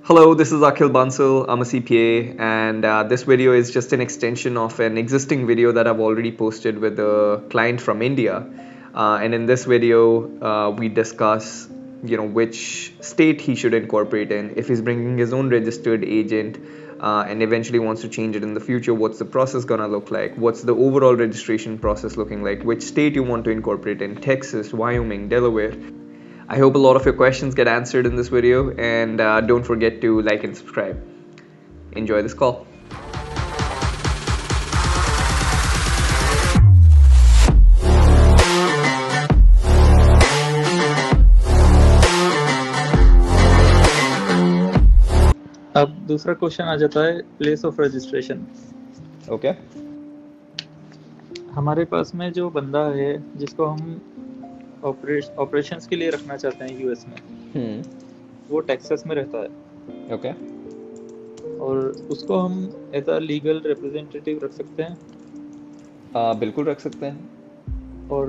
Hello, this is Akhil Bansal. I'm a CPA, and this video is just an extension of an existing video that I've already posted with a client from India. And in this video, we discuss, which state he should incorporate in. If he's bringing his own registered agent, and eventually wants to change it in the future, what's the process gonna look like? What's the overall registration process looking like? Which state you want to incorporate in? Texas, Wyoming, Delaware. I hope a lot of your questions get answered in this video, and don't forget to like and subscribe. Enjoy this call. अब दूसरा question आ जाता है place of registration. Okay हमारे पास में जो बंदा है जिसको हम ऑपरेशंस के लिए रखना चाहते हैं यूएस में, वो टेक्सास में रहता है। ओके और उसको हम एज अ लीगल रिप्रेजेंटेटिव रख सकते हैं। बिल्कुल रख सकते हैं। और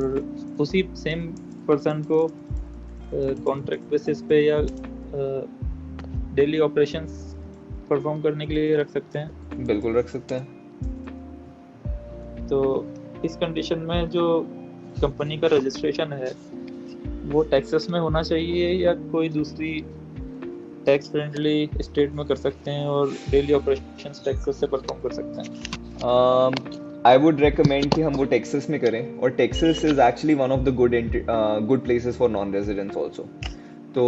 उसी सेम पर्सन को कॉन्ट्रैक्ट बेसिस पे या डेली ऑपरेशंस परफॉर्म करने के लिए रख सकते हैं। बिल्कुल रख सकते हैं। तो इस कंडीशन में जो कंपनी का रजिस्ट्रेशन है वो टेक्सास में होना चाहिए या कोई दूसरी टैक्स फ्रेंडली स्टेट में कर सकते हैं और डेली ऑपरेशंस टेक्सास से परफॉर्म कर सकते हैं। आई वुड रेकमेंड कि हम वो टेक्सास में करें, और Texas is actually one of the good places for non residents also. तो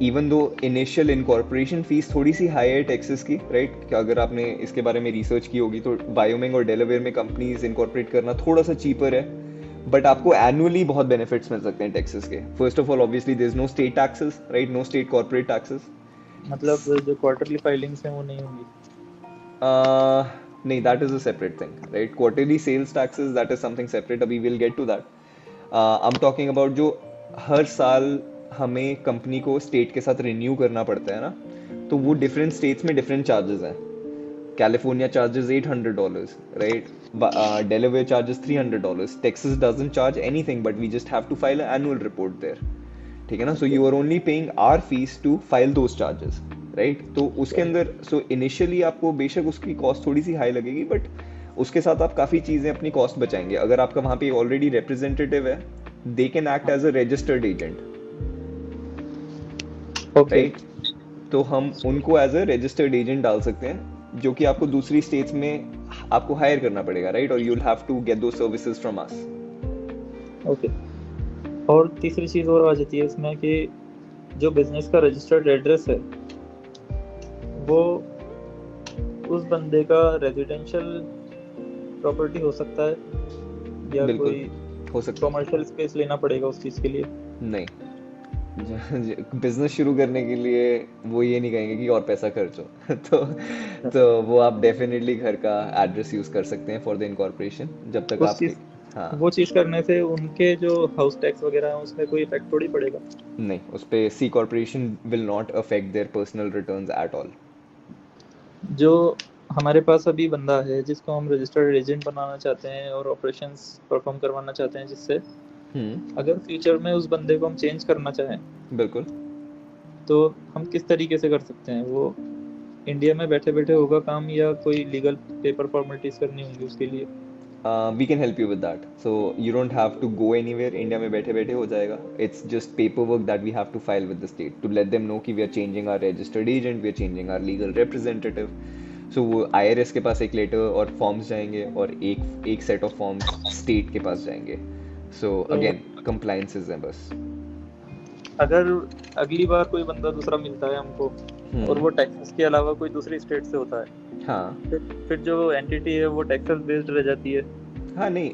even though initial incorporation fees थोड़ी सी हाई है टेक्सास की, राइट? कि अगर आपने इसके बारे में रिसर्च की होगी तो वायोमिंग और डेलावेयर में कंपनीज इनकॉर्पोरेट करना थोड़ा सा चीपर है, बट आपको एनुअली बहुत बेनिफिट्स मिल सकते हैं टेक्सास के। First of all, obviously there is no state taxes, right? No state corporate taxes. मतलब जो क्वार्टरली फाइलिंग्स हैं वो नहीं होंगी? नहीं, that is a separate thing, right? Quarterly sales taxes, that is something separate. अभी will get to that. I am talking about जो हर साल हमें कंपनी को स्टेट के साथ रिन्यू करना पड़ता है ना, तो वो डिफरेंट स्टेट्स में डिफरेंट चार्जेस हैं। California charges $800, right? Delaware charges $300। Texas doesn't charge anything, but we just have to file an annual report there, ठीक है ना? So you are only paying our fees to file those charges, right? तो उसके अंदर so initially आपको बेशक उसकी cost थोड़ी सी हाई लगेगी, बट उसके साथ आप काफ़ी चीज़ें अपनी कॉस्ट बचाएंगे। अगर आपका वहाँ पे ऑलरेडी रिप्रेजेंटेटिव है, they can act as a registered agent, right? तो हम उनको एज अ रजिस्टर्ड एजेंट डाल सकते हैं, जो कि आपको दूसरी स्टेट्स में आपको हायर करना पड़ेगा, राइट? और you will have to get those services from us. Okay. और तीसरी चीज़ और आ जाती है इसमें कि जो बिजनेस का रजिस्टर्ड एड्रेस है वो उस बंदे का रेजिडेंशियल प्रॉपर्टी हो सकता है या कोई हो सकता है। कमर्शियल स्पेस लेना पड़ेगा उस चीज़ के लिए? नहीं, बिजनेस शुरू करने के लिए वो ये नहीं कहेंगे कि और पैसा खर्च हो तो वो आप डेफिनेटली घर का एड्रेस यूज कर सकते हैं फॉर द इनकॉर्पोरेशन, जब तक आप वो चीज करने से उनके जो हाउस टैक्स वगैरह है उसमें कोई इफेक्ट थोड़ी पड़ेगा? नहीं, उस पे C corporation will not affect their personal returns at all. जो हमारे पास अभी बंदा है जिसको हम रजिस्टर्ड एजेंट बनाना चाहते हैं और ऑपरेशंस परफॉर्म करवाना चाहते हैं, जिससे अगर फ्यूचर में उस बंदे को हम चेंज करना चाहें, बिल्कुल, तो हम किस तरीके से कर सकते हैं? वो इंडिया में बैठे बैठे होगा काम या कोई लीगल पेपर फॉर्मेलिटीज करनी होंगी उसके लिए? We can help you with that. So you don't have to go anywhere, India में बैठे बैठे हो जाएगा। It's just paper work that we have to file with the state to let them know कि we are changing our registered agent, we are changing our legal representative. So वो IRS के पास एक letter और forms जाएंगे, और एक set of forms state के पास जाएंगे। सो अगेन कंप्लायंसेस हैं बस। अगर अगली बार कोई बंदा दूसरा मिलता है हमको और वो टेक्सास के अलावा कोई दूसरी स्टेट से होता है, हाँ, फिर जो एंटिटी है वो टेक्सास बेस्ड रह जाती है? हाँ, नहीं,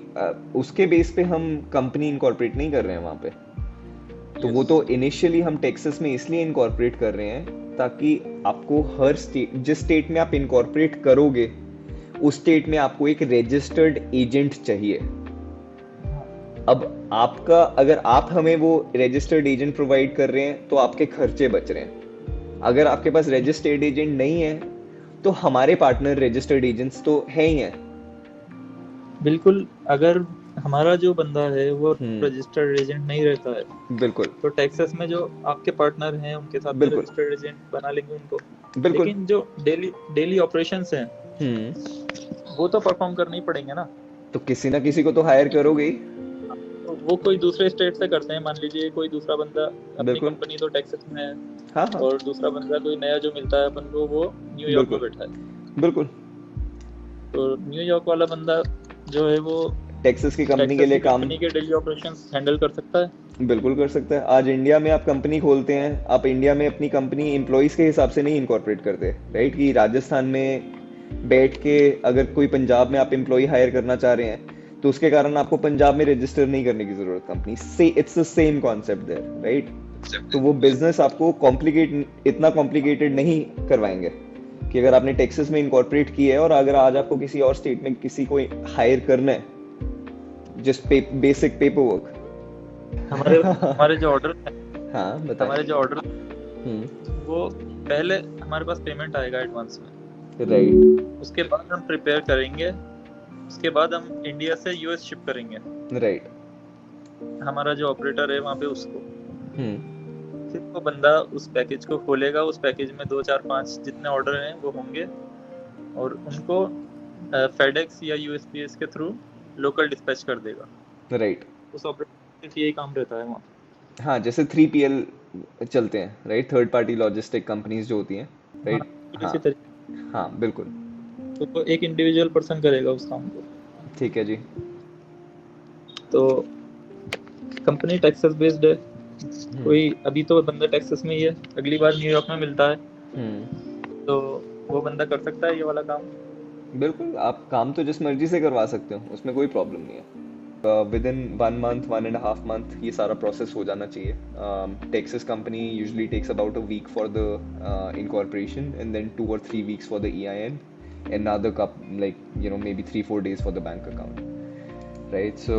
उसके बेस पे हम कंपनी इनकॉर्पोरेट नहीं कर रहे हैं वहाँ पे। तो वो तो इनिशियली हम टेक्सास में इसलिए इनकॉर्पोरेट कर रहे हैं ताकि आपको हर स्टेट, जिस स्टेट में आप इनकॉर्पोरेट करोगे उस स्टेट में आपको एक रजिस्टर्ड एजेंट चाहिए। अब आपका, अगर आप हमें वो रजिस्टर्ड एजेंट प्रोवाइड कर रहे हैं तो आपके खर्चे बच रहे हैं। अगर आपके पास रजिस्टर्ड एजेंट नहीं है तो हमारे पार्टनर रजिस्टर्ड एजेंट्स तो है ही हैं। बिल्कुल। अगर हमारा जो बंदा है वो हम्म। रजिस्टर्ड एजेंट नहीं रहता है, बिल्कुल। तो टेक्सास में जो आपके पार्टनर हैं उनके साथ में बिल्कुल। रजिस्टर्ड एजेंट बना लेंगे उनको। बिल्कुल। लेकिन जो डेली डेली ऑपरेशंस हैं हम्म। वो तो परफॉर्म करने ही पड़ेंगे ना। तो किसी ना किसी को तो हायर करोगे ही। तो वो कोई दूसरे स्टेट से करते हैं, मान लीजिए कोई दूसरा बंदा, अपनी बिल्कुल। कंपनी तो टेक्सास में है हाँ हाँ। और दूसरा बंदा कोई नया जो मिलता है अपन को वो न्यूयॉर्क में बिल्कुल। बैठा है, बिल्कुल। तो न्यूयॉर्क वाला बंदा जो है वो टेक्सास की कंपनी के टेक्सास लिए की काम कंपनी के डेली ऑपरेशंस हैंडल कर सकता है। बिल्कुल कर सकता है। आज इंडिया में आप कंपनी खोलते हैं, आप इंडिया में अपनी कंपनी एम्प्लॉयज के हिसाब से नहीं इनकॉर्पोरेट करते, राइट? कि राजस्थान में बैठ के अगर कोई पंजाब में आप एम्प्लॉय हायर करना चाह रहे हैं तो उसके कारण आपको पंजाब में रजिस्टर नहीं करने की जरूरत कंपनी से। It's the same concept there, right? तो वो बिजनेस आपको इतना कॉम्प्लिकेटेड नहीं करवाएंगे कि अगर आपने टेक्सास में इनकॉर्पोरेट किया है और अगर आज आपको किसी और स्टेट में किसी को हायर करना है, जस्ट बेसिक पेपर वर्क। हमारे हमारे जो ऑर्डर है, हाँ बताएं। हमारे जो ऑर्डर हम्म। वो पहले हमारे पास पेमेंट आएगा एडवांस में, राइट। उसके बाद हम प्रिपेयर करेंगे, उसके बाद हम इंडिया से यूएस शिप करेंगे राइट। हमारा जो ऑपरेटर है वहाँ पे उसको। हम्म। फिर वो बंदा उस पैकेज को खोलेगा, उस पैकेज में 2 4 5 जितने ऑर्डर हैं वो होंगे और उनको फेडेक्स या यूएसपीएस के थ्रू लोकल डिस्पैच कर देगा। राइट। उस ऑपरेटर का यही काम रहता है वहाँ हाँ, जैसे 3PL चलते हैं, right? Third party logistic companies जो होती हैं, पे। हाँ, राइट? हाँ। इसी तरीके। हाँ बिल्कुल। तो वो एक इंडिविजुअल पर्सन करेगा उस काम को। ठीक है जी। तो कंपनी टेक्सास बेस्ड है, हम्म। कोई अभी तो बंदा टेक्सास में ही है, अगली बार न्यूयॉर्क में मिलता है हम्म। तो वो बंदा कर सकता है ये वाला काम। बिल्कुल, आप काम तो जिस मर्जी से करवा सकते हो, उसमें कोई प्रॉब्लम नहीं है। विद इन 1 मंथ, 1.5 मंथ ये सारा प्रोसेस हो जाना चाहिए। Texas company usually takes about a week for the incorporation and then 2 or 3 weeks for the EIN, another like maybe 3 4 days for the bank account, right? So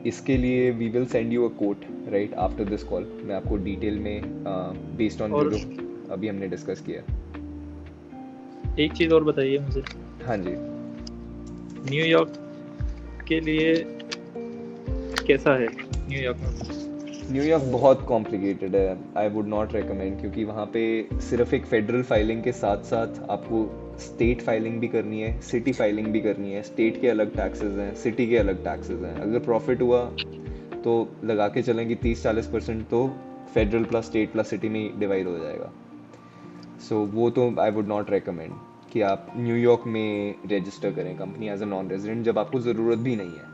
इसके लिए we will send you a quote right after this call। मैं आपको detail में based on जो और जो अभी हमने डिस्कस किया। एक चीज और बताइए मुझे, हाँ जी। न्यूयॉर्क के लिए कैसा है न्यूयॉर्क में? न्यूयॉर्क बहुत कॉम्प्लिकेटेड है, आई वुड नॉट रिकमेंड, क्योंकि वहाँ पे सिर्फ एक फेडरल फाइलिंग के साथ साथ आपको स्टेट फाइलिंग भी करनी है, सिटी फाइलिंग भी करनी है। स्टेट के अलग टैक्सेस हैं, सिटी के अलग टैक्सेस हैं। अगर प्रॉफिट हुआ तो लगा के चलें कि 30-40% तो federal plus state plus city में ही डिवाइड हो जाएगा। सो वो तो आई वुड नॉट रिकमेंड कि आप न्यूयॉर्क में रजिस्टर करें company as a non resident जब आपको ज़रूरत भी नहीं है।